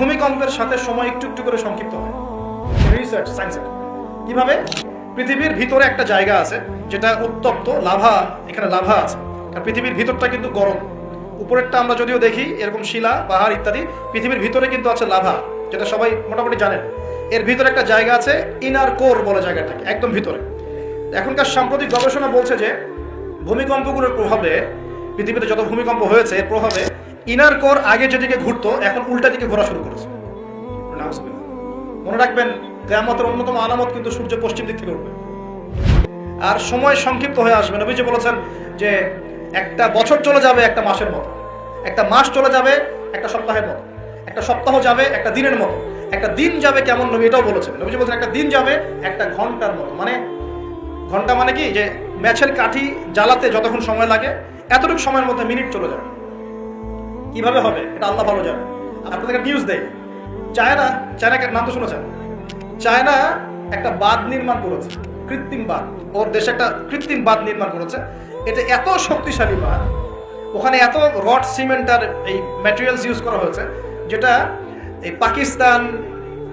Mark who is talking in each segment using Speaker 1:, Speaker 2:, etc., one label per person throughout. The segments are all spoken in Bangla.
Speaker 1: ভূমিকম্পের সাথে সময় একটু একটু করে সংক্ষিপ্ত হয়। রিসার্চ সায়েন্সের কিভাবে পৃথিবীর ভিতরে একটা জায়গা আছে যেটা উত্তপ্ত লাভা, এখানে লাভা আছে। আর পৃথিবীর ভিতরটা কিন্তু গরম। উপরেরটা আমরা যদিও দেখি এরকম শিলা পাহাড় ইত্যাদি, পৃথিবীর ভিতরে কিন্তু আছে লাভা, যেটা সবাই মোটামুটি জানেন। এর ভিতরে একটা জায়গা আছে, ইনার কোর বলে জায়গাটাকে, একদম ভিতরে। এখনকার সাম্প্রতিক গবেষণা বলছে যে ভূমিকম্পগুলোর প্রভাবে, পৃথিবীতে যত ভূমিকম্প হয়েছে এর প্রভাবে ইনার কোর আগে যেদিকে ঘুরতো এখন উল্টা দিকে ঘোরা শুরু করেছে। মনে রাখবেন, কিয়ামতের অন্যতম আলামত কিন্তু সূর্য পশ্চিম দিক থেকে উঠবে আর সময় সংক্ষিপ্ত হয়ে আসবে। নবীজি বলেছেন যে একটা বছর চলে যাবে একটা মাসের মতো, একটা মাস চলে যাবে একটা সপ্তাহের মতো, একটা সপ্তাহ যাবে একটা দিনের মতো, একটা দিন যাবে কেমন, নবী এটাও বলেছেন। নবীজি বলেছেন একটা দিন যাবে একটা ঘন্টার মতো। মানে ঘন্টা মানে কি, যে ম্যাচের কাঠি জ্বালাতে যতক্ষণ সময় লাগে এতটুকু সময়ের মধ্যে মিনিট চলে যাবে। কিভাবে হবে এটা আল্লাহ ভালো জানে। আপনাদেরকে নিউজ দেয়, চায়নাকে নাম তো শুনেছেন? চায়না একটা বাঁধ নির্মাণ করেছে, কৃত্রিম বাঁধ। ওর দেশে একটা কৃত্রিম বাঁধ নির্মাণ করেছে। এটা এত শক্তিশালী বাঁধ, ওখানে এত রড সিমেন্ট আর এই ম্যাটেরিয়ালস ইউজ করা হয়েছে, যেটা এই পাকিস্তান,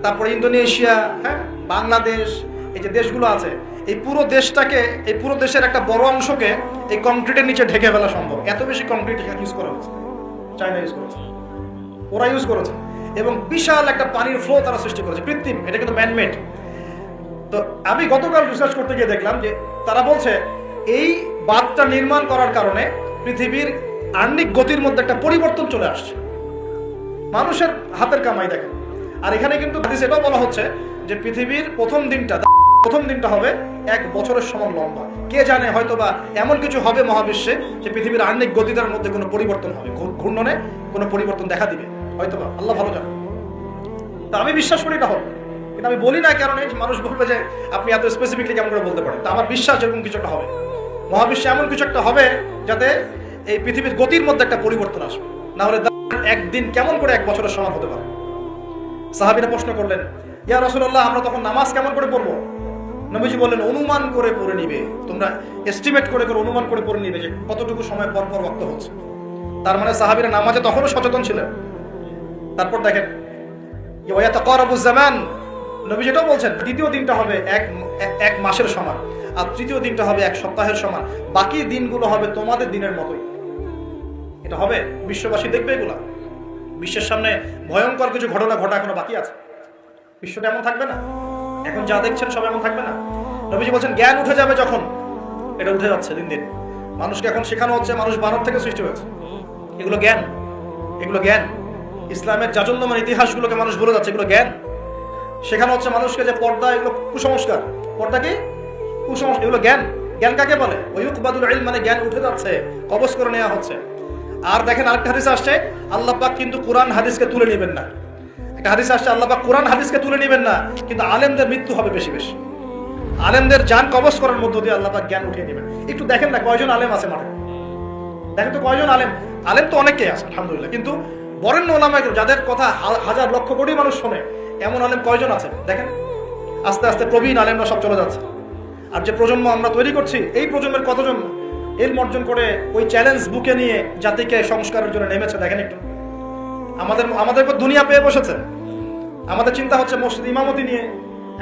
Speaker 1: তারপরে ইন্দোনেশিয়া, হ্যাঁ, বাংলাদেশ, এই যে দেশগুলো আছে, এই পুরো দেশটাকে, এই পুরো দেশের একটা বড় অংশকে এই কংক্রিটের নিচে ঢেকে ফেলা সম্ভব। এত বেশি কংক্রিট ইউজ করা হয়েছে, চায়না ইউজ করেছে, ওরা ইউজ করেছে। এবং বিশাল একটা পানির ফ্লো তারা সৃষ্টি করেছে, কৃত্রিম, এটা কিন্তু ম্যানমেড। তো আমি গতকাল রিসার্চ করতে গিয়ে দেখলাম যে তারা বলছে এই বাঁধটা নির্মাণ করার কারণে পৃথিবীর আহ্নিক গতির মধ্যে একটা পরিবর্তন চলে আসছে। মানুষের হাতের কামাই দেখেন। আর এখানে কিন্তু এটাও বলা হচ্ছে যে পৃথিবীর প্রথম দিনটা হবে 1 বছরের সমান লম্বা। কে জানে, হয়তো বা এমন কিছু হবে মহাবিশ্বে যে পৃথিবীর আহ্নিক গতিটার মধ্যে কোনো পরিবর্তন হবে, ঘূর্ণনে কোনো পরিবর্তন দেখা দিবে, হয়তো বা, আল্লাহ ভালো জানে। তা আমি বিশ্বাস করি এটা হবে, কিন্তু আমি বলি না। কারণ মানুষ বলবে যে আপনি এত স্পেসিফিকলি কেমন করে বলতে পারেন। তা আমার বিশ্বাস এরকম কিছু একটা হবে, মহাবিশ্বে এমন কিছু একটা হবে যাতে এই পৃথিবীর গতির মধ্যে একটা পরিবর্তন আসবে। না হলে একদিন কেমন করে 1 বছরের সমান হতে পারে? সাহাবীরা প্রশ্ন করলেন, ইয়া রাসূলুল্লাহ, আমরা তখন নামাজ কেমন করে পড়বো? নবীজি বললেন, অনুমান করে পড়ে নিবে, তোমরা এস্টিমেট করে অনুমান করে পড়ে নিবে যে কতটুকু সময় পর পর ওয়াক্ত হচ্ছে। তার মানে সাহাবীরা নামাজে তখনও সচেতন ছিলেন। তারপর দেখেন, ইয়াতাকারাবুজ জামান, নবী যেটাও বলছেন, দ্বিতীয় দিনটা হবে এক মাসের সমান, আর তৃতীয় দিনটা হবে 1 সপ্তাহের সমান। বাকি দিনগুলো হবে তোমাদের দিনের মতোই। এটা হবে, বিশ্ববাসী দেখবে এগুলা। বিশ্বের সামনে ভয়ঙ্কর কিছু ঘটনা ঘটা এখনো বাকি আছে। বিশ্বটা এমন থাকবে না, এখন যা দেখছেন সব এমন থাকবে না। নবীজি বলছেন জ্ঞান উঠে যাবে যখন, এটা উঠে যাচ্ছে দিন দিন। মানুষকে এখন শেখানো হচ্ছে মানুষ বানর থেকে সৃষ্টি হয়েছে। এগুলো জ্ঞান। ইসলামের জাজল্যমান ইতিহাসগুলোকে মানুষ ভুলে যাচ্ছে, এগুলো জ্ঞান। শেখানো হচ্ছে মানুষকে যে পর্দা, এগুলো কুসংস্কার। পর্দা কি? কুসংস্কার। এগুলো জ্ঞান। জ্ঞান কাকে বলে? ওয়ুকবাদুল ইলম, মানে জ্ঞান উঠে যাচ্ছে, কবজ করে নেওয়া হচ্ছে। আর দেখেন আরেকটা হাদিস আসছে, আল্লাহ পাক কিন্তু কোরআন হাদিসকে তুলে নেবেন না। একটা হাদিস আসছে, আল্লাহ পাক কোরআন হাদিসকে তুলে নেবেন না, কিন্তু আলেমদের মৃত্যু হবে বেশি বেশি। আলেমদের জান কবজ করার মধ্য দিয়ে আল্লাহ পাক জ্ঞান উঠিয়ে নেবেন। একটু দেখেন না কয়জন আলেম আছে মাঠে, দেখেন তো কয়জন আলেম। আলেম তো অনেকেই আছে আলহামদুলিল্লাহ, কিন্তু বরেণ্য ওলামা যাদের কথা হাজার লক্ষ কোটি মানুষ শোনে, এমন আলেম কয়জন আছে দেখেন। আস্তে আস্তে প্রবীণ আলেমরা সব চলে যাচ্ছে। আর যে প্রজন্ম আমরা তৈরি করছি, এই প্রজন্মের কতজন ইলম অর্জন করে ওই চ্যালেঞ্জ বুকে নিয়ে জাতিকে সংস্কারের জন্য নেমেছে দেখেন একটু। আমাদের দুনিয়া পেয়ে বসেছে। আমাদের চিন্তা হচ্ছে মসজিদ ইমামতি নিয়ে,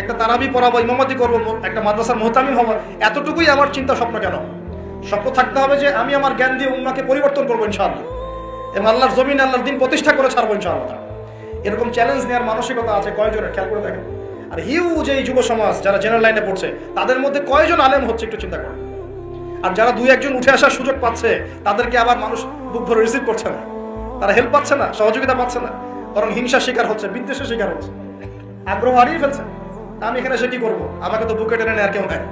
Speaker 1: একটা তারাবি পড়াবো, ইমামতি করবো, একটা মাদ্রাসার মুহতামিম হবো। এতটুকুই আমার চিন্তা স্বপ্ন কেন? স্বপ্ন থাকতে হবে যে আমি আমার জ্ঞান দিয়ে উম্মাহকে পরিবর্তন করবো ইনশাআল্লাহ, এবং আল্লাহর জমিন, আল্লাহর দিন প্রতিষ্ঠা করে ছাড়বো ইনশাআল্লাহ। এরকম চ্যালেঞ্জ নেওয়ার মানসিকতা আছে কয়জনের, খেয়াল করে দেখেন। আর হিউজ এই যুব সমাজ যারা জেনারেল লাইনে পড়ছে, তাদের মধ্যে কয়জন আলেম হচ্ছে একটু চিন্তা করেন। আর যারা 2-1 উঠে আসার সুযোগ পাচ্ছে, তাদেরকে আবার মানুষ বুক ভরে রিসিভ করছে না, তারা হেল্প পাচ্ছে না, সহযোগিতা পাচ্ছে না, বরং হিংসার শিকার হচ্ছে, বিদ্বেষের শিকার হচ্ছে, আগ্রহ হারিয়ে ফেলছে। আমি এখানে সে কি করবো, আমাকে তো বুকে টেনে নেয় আর কেউ নেয়।